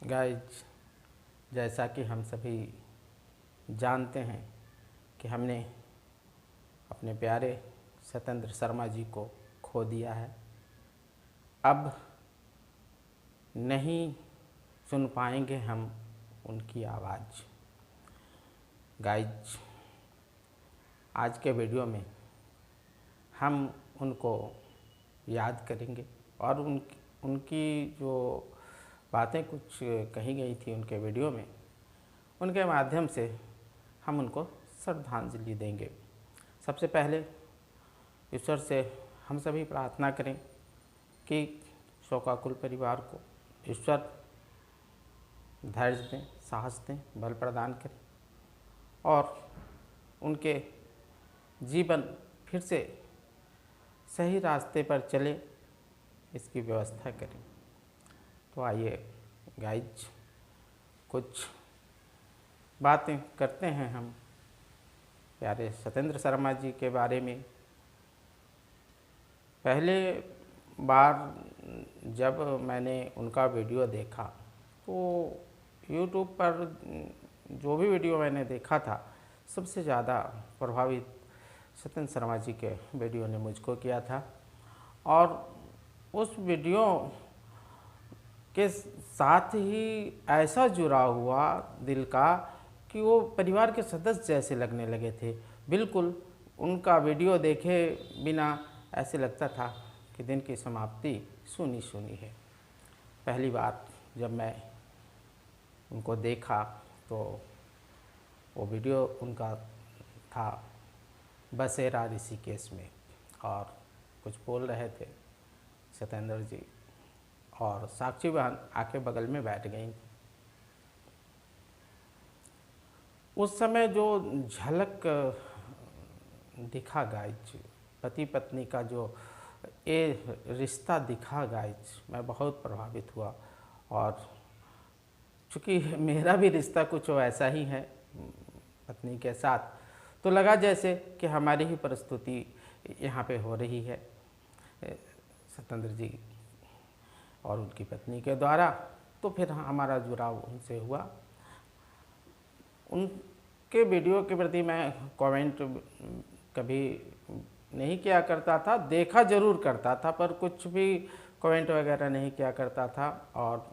Guys, जैसा कि हम सभी जानते हैं कि हमने अपने प्यारे सत्येंद्र शर्मा जी को खो दिया है। अब नहीं सुन पाएंगे हम उनकी आवाज़। गाइज, आज के वीडियो में हम उनको याद करेंगे और उनकी जो बातें कुछ कही गई थी उनके वीडियो में, उनके माध्यम से हम उनको श्रद्धांजलि देंगे। सबसे पहले ईश्वर से हम सभी प्रार्थना करें कि शोकाकुल परिवार को ईश्वर धैर्य दें, साहस दें, बल प्रदान करें और उनके जीवन फिर से सही रास्ते पर चले, इसकी व्यवस्था करें। तो आइए गाइज, कुछ बातें करते हैं हम प्यारे सत्येंद्र शर्मा जी के बारे में। पहले बार जब मैंने उनका वीडियो देखा तो यूट्यूब पर जो भी वीडियो मैंने देखा था, सबसे ज़्यादा प्रभावित सत्येंद्र शर्मा जी के वीडियो ने मुझको किया था। और उस वीडियो के साथ ही ऐसा जुड़ा हुआ दिल का कि वो परिवार के सदस्य जैसे लगने लगे थे। बिल्कुल उनका वीडियो देखे बिना ऐसे लगता था कि दिन की समाप्ति सुनी सुनी है। पहली बार जब मैं उनको देखा तो वो वीडियो उनका था बसेरा ऋषिकेश में, और कुछ बोल रहे थे सत्येंद्र जी, और साक्षी बहन आके बगल में बैठ गई। उस समय जो झलक दिखा गाइज, पति पत्नी का जो ये रिश्ता दिखा गाइज, मैं बहुत प्रभावित हुआ। और चूँकि मेरा भी रिश्ता कुछ वैसा ही है पत्नी के साथ, तो लगा जैसे कि हमारी ही प्रस्तुति यहाँ पे हो रही है सत्येंद्र जी और उनकी पत्नी के द्वारा। तो फिर हमारा जुड़ाव उनसे हुआ। उनके वीडियो के प्रति मैं कमेंट कभी नहीं किया करता था, देखा ज़रूर करता था, पर कुछ भी कमेंट वगैरह नहीं किया करता था। और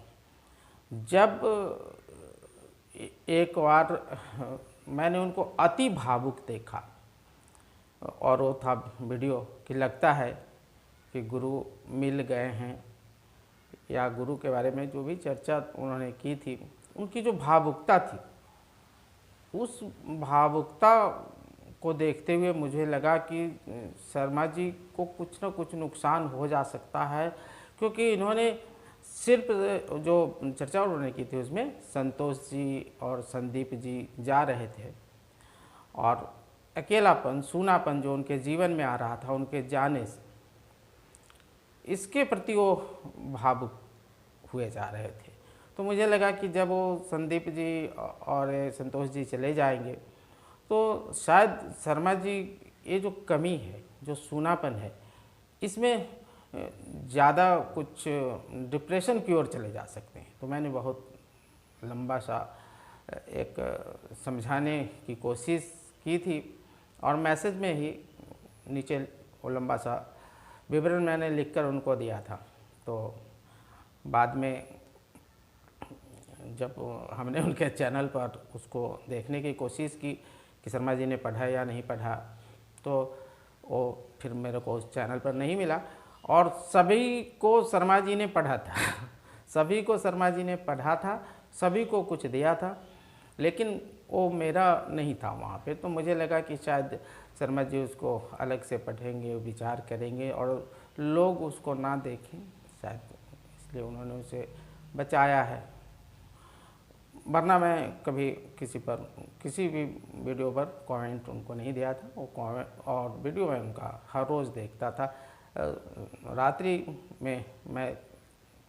जब एक बार मैंने उनको अति भावुक देखा, और वो था वीडियो कि लगता है कि गुरु मिल गए हैं, या गुरु के बारे में जो भी चर्चा उन्होंने की थी, उनकी जो भावुकता थी, उस भावुकता को देखते हुए मुझे लगा कि शर्मा जी को कुछ न कुछ नुकसान हो जा सकता है। क्योंकि इन्होंने सिर्फ जो चर्चा उन्होंने की थी उसमें संतोष जी और संदीप जी जा रहे थे, और अकेलापन, सूनापन जो उनके जीवन में आ रहा था उनके जाने से, इसके प्रति वो भावुक हुए जा रहे थे। तो मुझे लगा कि जब वो संदीप जी और संतोष जी चले जाएंगे तो शायद शर्मा जी ये जो कमी है, जो सूनापन है, इसमें ज़्यादा कुछ डिप्रेशन की ओर चले जा सकते हैं। तो मैंने बहुत लंबा सा एक समझाने की कोशिश की थी, और मैसेज में ही नीचे वो लंबा सा विवरण मैंने लिखकर उनको दिया था। तो बाद में जब हमने उनके चैनल पर उसको देखने की कोशिश की कि शर्मा जी ने पढ़ा या नहीं पढ़ा, तो वो फिर मेरे को उस चैनल पर नहीं मिला। और सभी को शर्मा जी ने पढ़ा था सभी को शर्मा जी ने पढ़ा था, सभी को कुछ दिया था, लेकिन वो मेरा नहीं था वहाँ पे। तो मुझे लगा कि शायद शर्मा जी उसको अलग से पढ़ेंगे, विचार करेंगे और लोग उसको ना देखें, शायद इसलिए उन्होंने उसे बचाया है। वरना मैं कभी किसी भी वीडियो पर कमेंट उनको नहीं दिया था। वो कमेंट और वीडियो में उनका हर रोज़ देखता था। रात्रि में मैं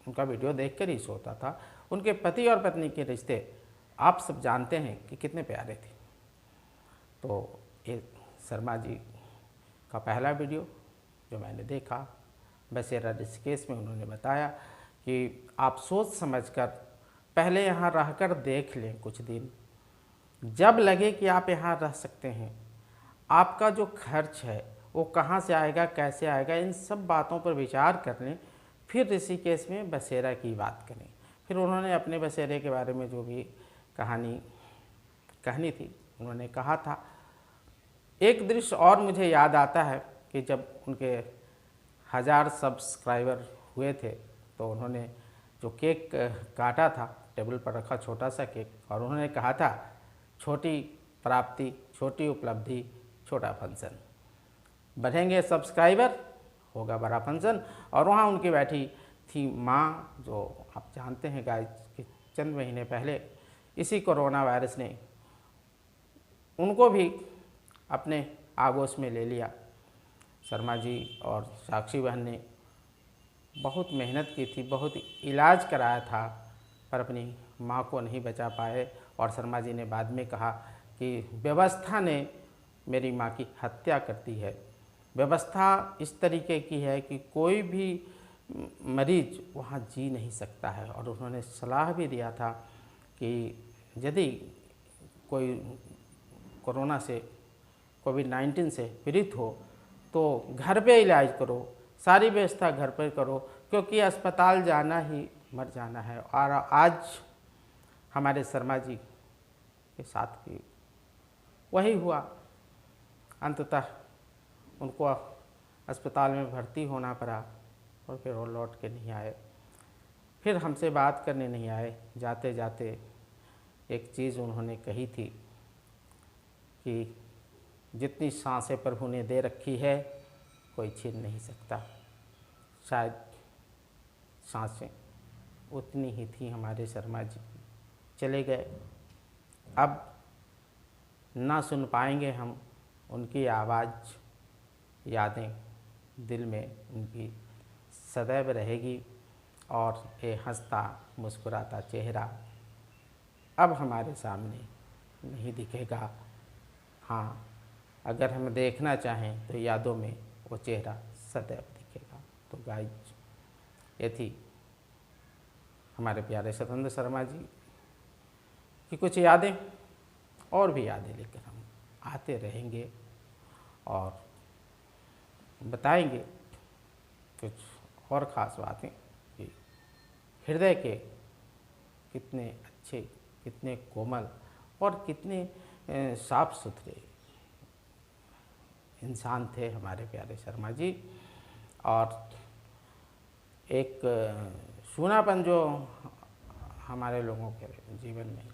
उनका वीडियो देखकर ही सोता था। उनके पति और पत्नी के रिश्ते आप सब जानते हैं कि कितने प्यारे थे। तो ये शर्मा जी का पहला वीडियो जो मैंने देखा, बसेरा ऋषिकेश में उन्होंने बताया कि आप सोच समझकर पहले यहाँ रहकर देख लें कुछ दिन। जब लगे कि आप यहाँ रह सकते हैं, आपका जो खर्च है वो कहाँ से आएगा, कैसे आएगा, इन सब बातों पर विचार कर लें, फिर ऋषिकेश में बसेरा की बात करें। फिर उन्होंने अपने बसेरे के बारे में जो भी कहानी कहनी थी उन्होंने कहा था। एक दृश्य और मुझे याद आता है कि जब उनके 1000 सब्सक्राइबर हुए थे तो उन्होंने जो केक काटा था, टेबल पर रखा छोटा सा केक, और उन्होंने कहा था छोटी प्राप्ति, छोटी उपलब्धि, छोटा फंक्शन, बढ़ेंगे सब्सक्राइबर होगा बड़ा फंक्शन। और वहाँ उनकी बैठी थी माँ, जो आप जानते हैं गाइस कि चंद महीने पहले इसी कोरोना वायरस ने उनको भी अपने आगोश में ले लिया। शर्मा जी और साक्षी बहन ने बहुत मेहनत की थी, बहुत इलाज कराया था, पर अपनी माँ को नहीं बचा पाए। और शर्मा जी ने बाद में कहा कि व्यवस्था ने मेरी माँ की हत्या कर दी है। व्यवस्था इस तरीके की है कि कोई भी मरीज वहाँ जी नहीं सकता है। और उन्होंने सलाह भी दिया था कि यदि कोई कोरोना से, कोविड-19 से पीड़ित हो तो घर पे इलाज करो, सारी व्यवस्था घर पर करो, क्योंकि अस्पताल जाना ही मर जाना है। और आज हमारे शर्मा जी के साथ भी वही हुआ। अंततः उनको अस्पताल में भर्ती होना पड़ा और फिर वो लौट के नहीं आए, फिर हमसे बात करने नहीं आए। जाते जाते एक चीज़ उन्होंने कही थी कि जितनी सांसें प्रभु ने दे रखी है कोई छीन नहीं सकता। शायद सांसें उतनी ही थी हमारे शर्मा जी की, चले गए। अब ना सुन पाएंगे हम उनकी आवाज़, यादें दिल में उनकी सदैव रहेगी। और ये हंसता मुस्कुराता चेहरा अब हमारे सामने नहीं दिखेगा। हाँ, अगर हम देखना चाहें तो यादों में वो चेहरा सदैव दिखेगा। तो गाइस, ये थी हमारे प्यारे सतेंद्र शर्मा जी की कुछ यादें, और भी यादें लेकर हम आते रहेंगे और बताएंगे कुछ और ख़ास बातें कि हृदय के कितने अच्छे, कितने कोमल और कितने साफ सुथरे इंसान थे हमारे प्यारे शर्मा जी। और एक सूनापन जो हमारे लोगों के जीवन में,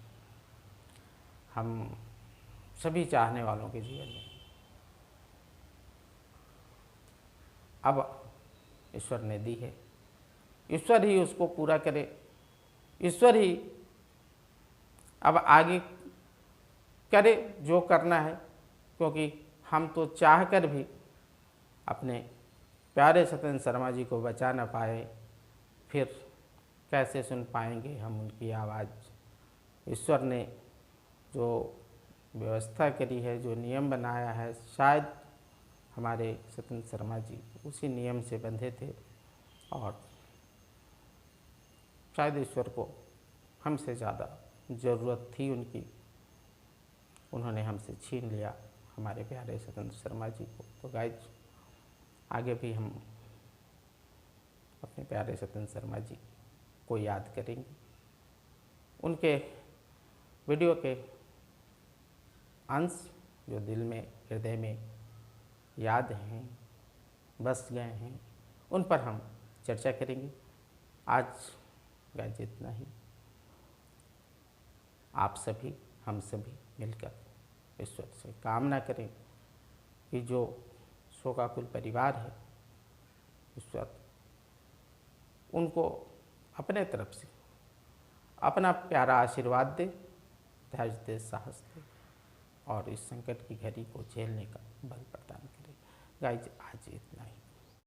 हम सभी चाहने वालों के जीवन में अब ईश्वर ने दी है। ईश्वर ही उसको पूरा करे, ईश्वर ही अब आगे करे जो करना है, क्योंकि हम तो चाह कर भी अपने प्यारे सतेंद्र शर्मा जी को बचा न पाए, फिर कैसे सुन पाएंगे हम उनकी आवाज़। ईश्वर ने जो व्यवस्था करी है, जो नियम बनाया है, शायद हमारे सतेंद्र शर्मा जी उसी नियम से बंधे थे और शायद ईश्वर को हमसे ज़्यादा ज़रूरत थी उनकी, उन्होंने हमसे छीन लिया हमारे प्यारे सतेंद्र शर्मा जी को। तो गाइस, आगे भी हम अपने प्यारे सतेंद्र शर्मा जी को याद करेंगे। उनके वीडियो के अंश जो दिल में, हृदय में याद हैं, बस गए हैं, उन पर हम चर्चा करेंगे। आज गाइस इतना ही। आप सभी, हम सभी मिलकर ईश्वर से कामना करें कि जो शोकाकुल परिवार है, ईश्वर उनको अपने तरफ से अपना प्यारा आशीर्वाद दे, धैर्य दे, साहस दे और इस संकट की घड़ी को झेलने का बल प्रदान करे। गाइस आज इतना ही।